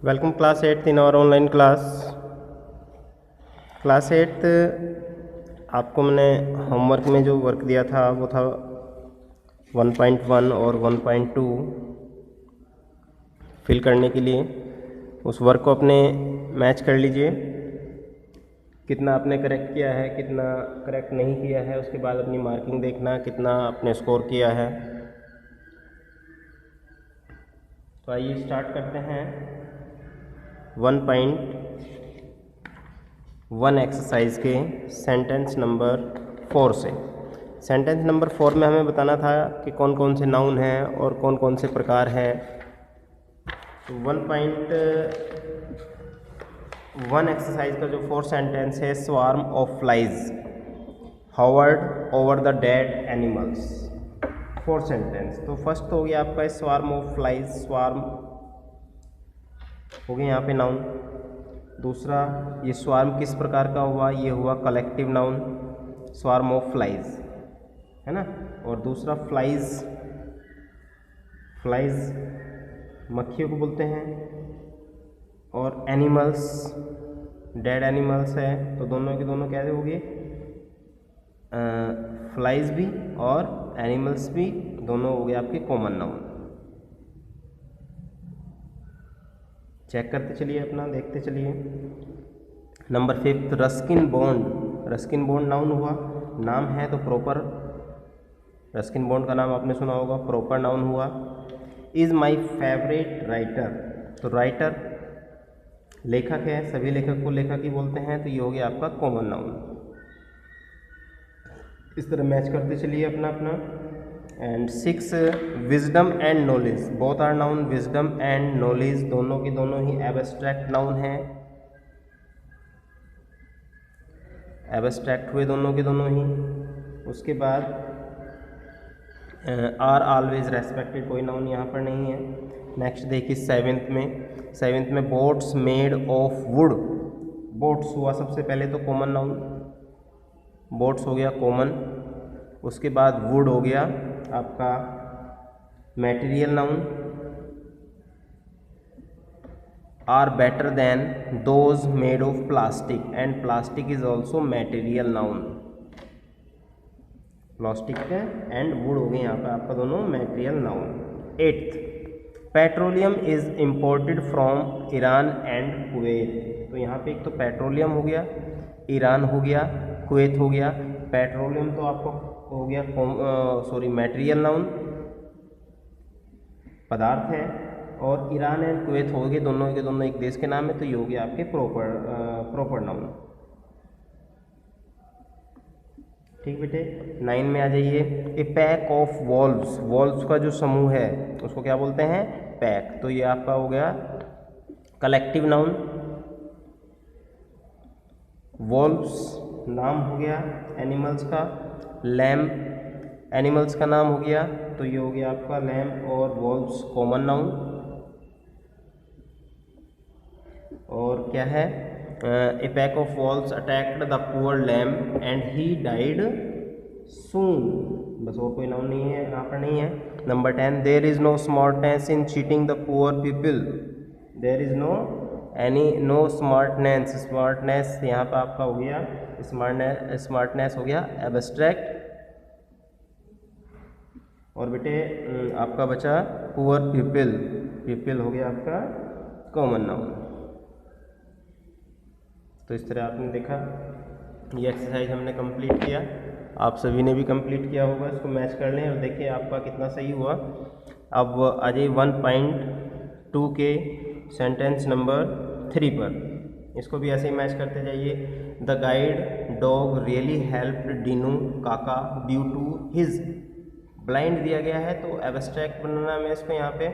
Welcome class 8th in our online class 8th आपको मैंने homework में जो वर्क दिया था वो था 1.1 और 1.2 फिल करने के लिए। उस वर्क को अपने मैच कर लीजिए, कितना आपने करेक्ट किया है, कितना करेक्ट नहीं किया है। उसके बाद अपनी मार्किंग देखना, कितना आपने स्कोर किया है। तो आइए स्टार्ट करते हैं 1.1 एक्सरसाइज के सेंटेंस नंबर 4 से। सेंटेंस नंबर 4 में हमें बताना था कि कौन कौन से नाउन हैं और कौन कौन से प्रकार हैं। तो 1.1 एक्सरसाइज का जो 4th सेंटेंस है, swarm of flies Howard over the dead animals. 4th sentence तो फर्स्ट हो गया आपका स्वार्म ऑफ फ्लाइज, स्वार्म हो गया यहाँ पे नाउन। दूसरा, ये स्वार्म किस प्रकार का हुआ, ये हुआ collective noun, swarm of flies, है ना। और दूसरा फ्लाइज, फ्लाइज मक्खियों को बोलते हैं, और एनिमल्स डेड एनिमल्स है। तो दोनों के दोनों कैसे हो गए, फ्लाइज भी और एनिमल्स भी दोनों हो गए आपके कॉमन नाउन। चेक करते चलिए, अपना देखते चलिए। Number 5 Ruskin bond, Ruskin bond noun हुआ, नाम है तो प्रॉपर, रस्किन बॉन्ड का नाम आपने सुना होगा, प्रॉपर नाउन हुआ। इज़ माई फेवरेट राइटर, तो राइटर लेखक है, सभी लेखक को लेखक ही बोलते हैं, तो ये हो गया आपका कॉमन नाउन। इस तरह मैच करते चलिए अपना अपना। And 6 wisdom and knowledge, both are noun, wisdom and knowledge दोनों के दोनों ही एब्स्ट्रैक्ट नाउन है, एब्स्ट्रैक्ट हुए दोनों के दोनों ही। उसके बाद आर ऑलवेज रेस्पेक्टेड, कोई नाउन यहाँ पर नहीं है। नेक्स्ट देखिए 7th में boats made of wood, boats हुआ सबसे पहले तो कॉमन नाउन, बोट्स हो गया कॉमन। उसके बाद वुड हो गया आपका material noun. Are better than those made of plastic, and plastic is also material noun. Plastic है एंड वुड हो गए यहाँ पे आपका दोनों material noun. 8th petroleum is imported from Iran and Kuwait, तो यहाँ पे एक तो पेट्रोलियम हो गया, ईरान हो गया, कुवैत हो गया। पेट्रोलियम तो आपको हो गया मटेरियल नाउन, पदार्थ है, और ईरान एंड कुवैत हो गए दोनों के दोनों एक देश के नाम है, तो ये हो गया आपके प्रॉपर नाउन। ठीक बेटे। 9 में आ जाइए। ए पैक ऑफ वॉल्व्स, वॉल्व्स का जो समूह है उसको क्या बोलते हैं, पैक, तो ये आपका हो गया कलेक्टिव नाउन। वॉल्व्स नाम हो गया एनिमल्स का, लैम्प एनिमल्स का नाम हो गया, तो ये हो गया आपका लैम्प और वॉल्व्स कॉमन नाउन। और क्या है, a pack of wolves attacked the poor lamb and he died soon, बस और कोई नाउन नहीं है यहाँ पर, नहीं है। Number 10 there is no smartness in cheating the poor people, there is no smartness, smartness यहाँ पर आपका हो गया स्मार्टनेस हो गया एब्स्ट्रैक्ट। और बेटे आपका बचा पुअर पीपल, पीपल हो गया आपका कॉमन नाउन। तो इस तरह आपने देखा, ये एक्सरसाइज हमने कंप्लीट किया, आप सभी ने भी कंप्लीट किया होगा। इसको मैच कर लें और देखिए आपका कितना सही हुआ। अब आ जाइए 1.2 के सेंटेंस नंबर 3 पर, इसको भी ऐसे ही मैच करते जाइए। The guide dog really helped Dinu Kaka due to his, blind दिया गया है तो एब्स्ट्रैक्ट बनाना में इसको यहाँ पे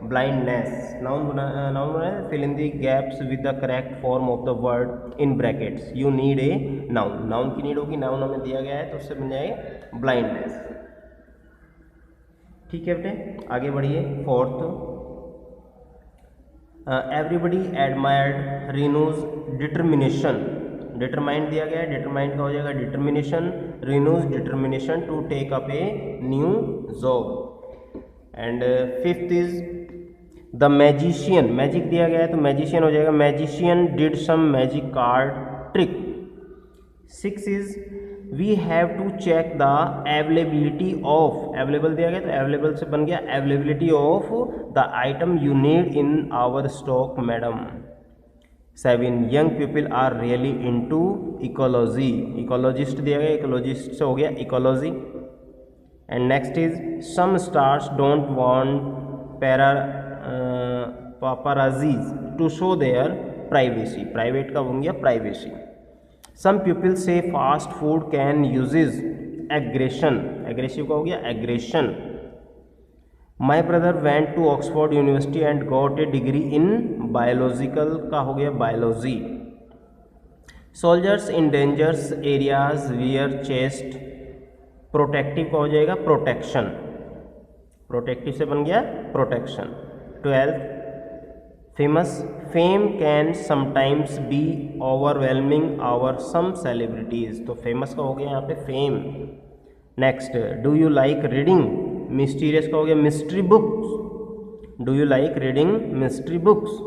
ब्लाइंडनेस, नाउन बनाना, fill in the gaps with the correct form of the word in brackets, you need a noun, noun की नीड होगी, नाउन हमें दिया गया है तो उससे बन जाएगा ब्लाइंडनेस। ठीक है बेटे, आगे बढ़िए। 4th everybody admired Rinu's determination, determined दिया गया है, डिटरमाइंड का हो जाएगा determination, Rinu's determination to take up a new job. And 5th is the magician, magic दिया गया है तो मैजिशियन हो जाएगा, magician did some magic card trick. 6 is we have to check the availability of, available दिया गया तो अवेलेबल से बन गया availability of the item you need in our stock madam. 7 young people are really into ecology, ecologist दिया गया, ecologist से हो गया ecology. And next is some stars don't want paparazzis to show their privacy, private का बन गया privacy. Some people say fast food can uses aggression, aggressive का हो गया aggression. My brother went to Oxford University and got a degree in biological का हो गया biology. Soldiers in dangers areas wear chest, protective का हो जाएगा protection, protective से बन गया protection. 12 famous, fame can sometimes be overwhelming our some celebrities, तो फेमस का हो गया यहाँ पे fame. Next, do you like reading, mysterious का हो गया mystery books, do you like reading mystery books.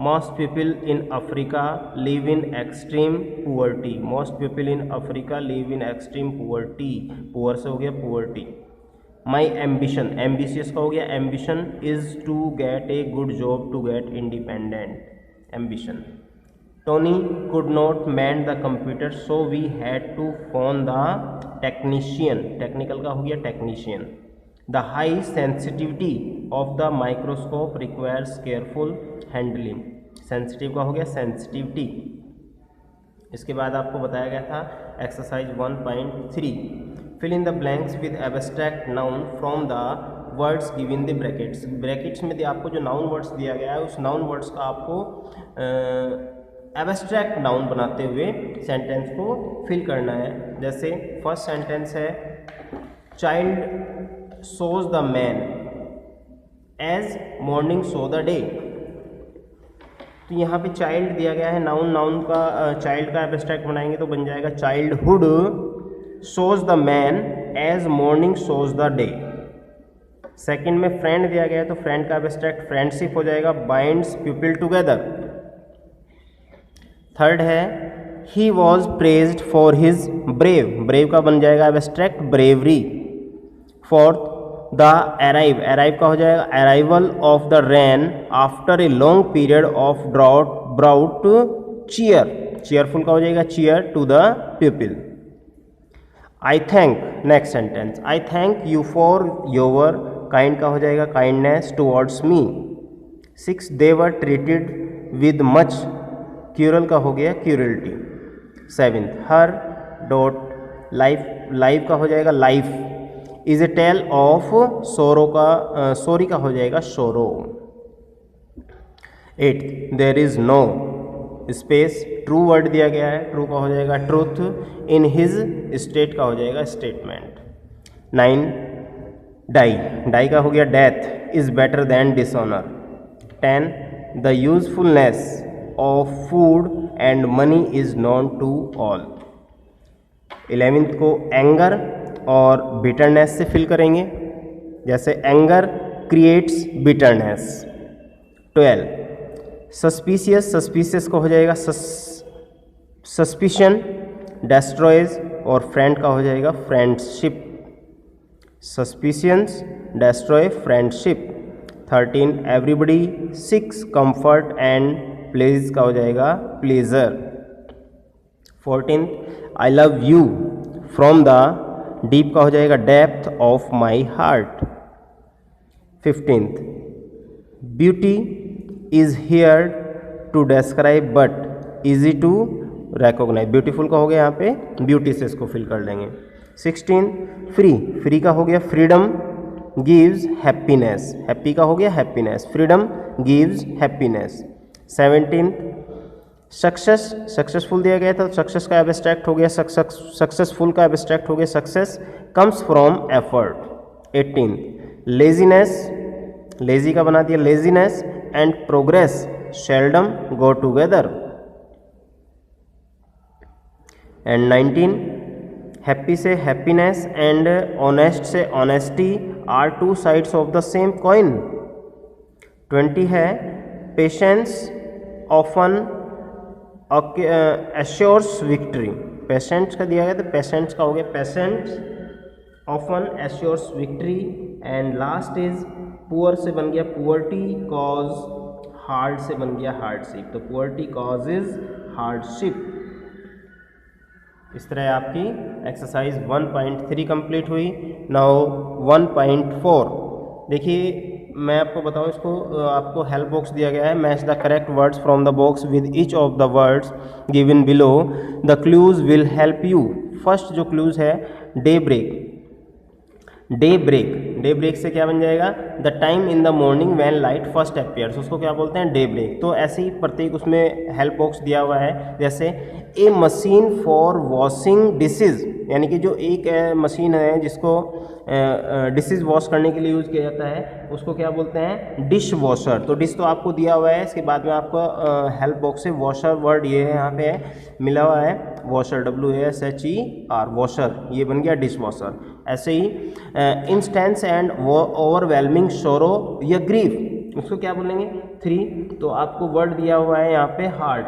Most people in Africa live in extreme poverty, most people in Africa live in extreme poverty, poor से हो गया poverty. माई ambition, ambitious का हो गया ambition, is to get a good job to get independent, ambition. Tony could not man the computer so we had to phone the technician, technical का हो गया technician. The high sensitivity of the microscope requires careful handling, sensitive का हो गया sensitivity. इसके बाद आपको बताया गया था exercise 1.3, fill in the blanks with abstract noun from the words given the brackets, brackets में आपको जो नाउन वर्ड्स दिया गया है उस नाउन वर्ड्स का आपको एब्स्ट्रैक्ट नाउन बनाते हुए सेंटेंस को फिल करना है। जैसे फर्स्ट सेंटेंस है child shows the man as morning shows the day, तो यहाँ पे चाइल्ड दिया गया है नाउन, नाउन का चाइल्ड का एब्स्ट्रैक्ट बनाएंगे तो बन जाएगा childhood shows the man as morning shows the day. Second में फ्रेंड दिया गया है तो फ्रेंड का एब्स्ट्रैक्ट फ्रेंडशिप हो जाएगा बाइंड्स पीपल टुगेदर। थर्ड है he was praised for his brave, brave का बन जाएगा abstract bravery. Fourth the arrive, arrive का हो जाएगा arrival of the rain after a long period of drought brought cheer, cheerful का हो जाएगा cheer to the people. I thank, next sentence I thank you for your kind का हो जाएगा kindness towards me. 6 they were treated with much, cruel का हो गया क्यूरलिटी। 7 her dot life, life का हो जाएगा life, is a tale of sorrow का सॉरी का हो जाएगा sorrow. 8 there is no space, true word दिया गया है ट्रू का हो जाएगा ट्रूथ, इन हिज स्टेट का हो जाएगा स्टेटमेंट। 9 डाई, डाई का हो गया death, is better than dishonour. 10 the usefulness of food and money is known to all. 11th को एंगर और बिटरनेस से फिल करेंगे, जैसे anger creates bitterness. 12 suspicious, suspicious का हो जाएगा सस्पिशन, डेस्ट्रॉयज और फ्रेंड का हो जाएगा friendship, suspicions destroy friendship. 13 everybody seeks comfort and please का हो जाएगा pleasure. 14 I love you from the deep का हो जाएगा depth of my heart. 15 beauty is here to describe but easy to recognise, beautiful का हो गया यहाँ पे ब्यूटी से इसको फिल कर लेंगे। 16 फ्री, फ्री का हो गया फ्रीडम गिव्स हैप्पीनेस, हैप्पी का हो गया happiness, freedom gives happiness. 17 success, successful दिया गया था तो सक्सेस का एब्स्ट्रैक्ट हो गया सक्सेसफुल का एब्स्ट्रैक्ट हो गया success comes from effort. 18 laziness, lazy का बना दिया laziness and progress seldom go together. And 19 happy से हैप्पीनेस एंड ऑनेस्ट से honesty are two sides of the same coin. 20 है patience often assures victory. Patients का दिया गया तो पेशेंट्स का हो गया patience often assures victory. And last is poor से बन गया पुअर्टी कॉज, हार्ड से बन गया हार्डशिप। तो पुअर्टी कॉज इज हार्डशिप। इस तरह आपकी एक्सरसाइज 1.3 कंप्लीट हुई। नाउ 1.4 देखिए, मैं आपको बताऊं, इसको आपको हेल्प बॉक्स दिया गया है। Match the correct words from the box with each of the words given below. The clues will help you. First जो क्लूज है day break. Day break, day break से क्या बन जाएगा, the time in the morning when light first appears, उसको क्या बोलते हैं, डे ब्रेक। तो ऐसे ही प्रत्येक उसमें हेल्प बॉक्स दिया हुआ है। जैसे ए मशीन फॉर वॉशिंग डिशेज, यानी कि जो एक मशीन है जिसको डिशेज वॉश करने के लिए यूज़ किया जाता है, उसको क्या बोलते हैं, डिश वॉशर। तो डिश तो आपको दिया हुआ है, इसके बाद में आपको हेल्प बॉक्स से वॉशर वर्ड ये है यहाँ पे मिला हुआ है, वॉशर WASHER, वॉशर, ये बन गया डिश वॉशर। ऐसे ही इंस्टेंस एंड ओवरवेलमिंग सोरो या ग्रीफ, उसको क्या बोलेंगे, 3। तो आपको वर्ड दिया हुआ है यहाँ पे हार्ट।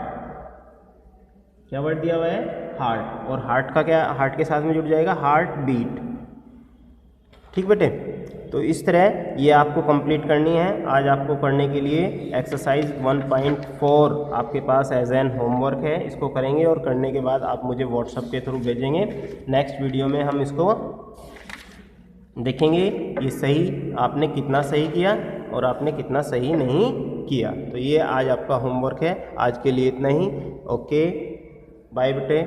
क्या वर्ड दिया हुआ है, हार्ट। और हार्ट का क्या, हार्ट के साथ में जुड़ जाएगा हार्ट बीट। ठीक बेटे, तो इस तरह ये आपको कंप्लीट करनी है। आज आपको करने के लिए एक्सरसाइज 1.4 आपके पास एज एन होमवर्क है, इसको करेंगे और करने के बाद आप मुझे व्हाट्सएप के थ्रू भेजेंगे। नेक्स्ट वीडियो में हम इसको देखेंगे ये सही आपने कितना सही किया और आपने कितना सही नहीं किया। तो ये आज आपका होमवर्क है। आज के लिए इतना ही। ओके, बाय बेटे।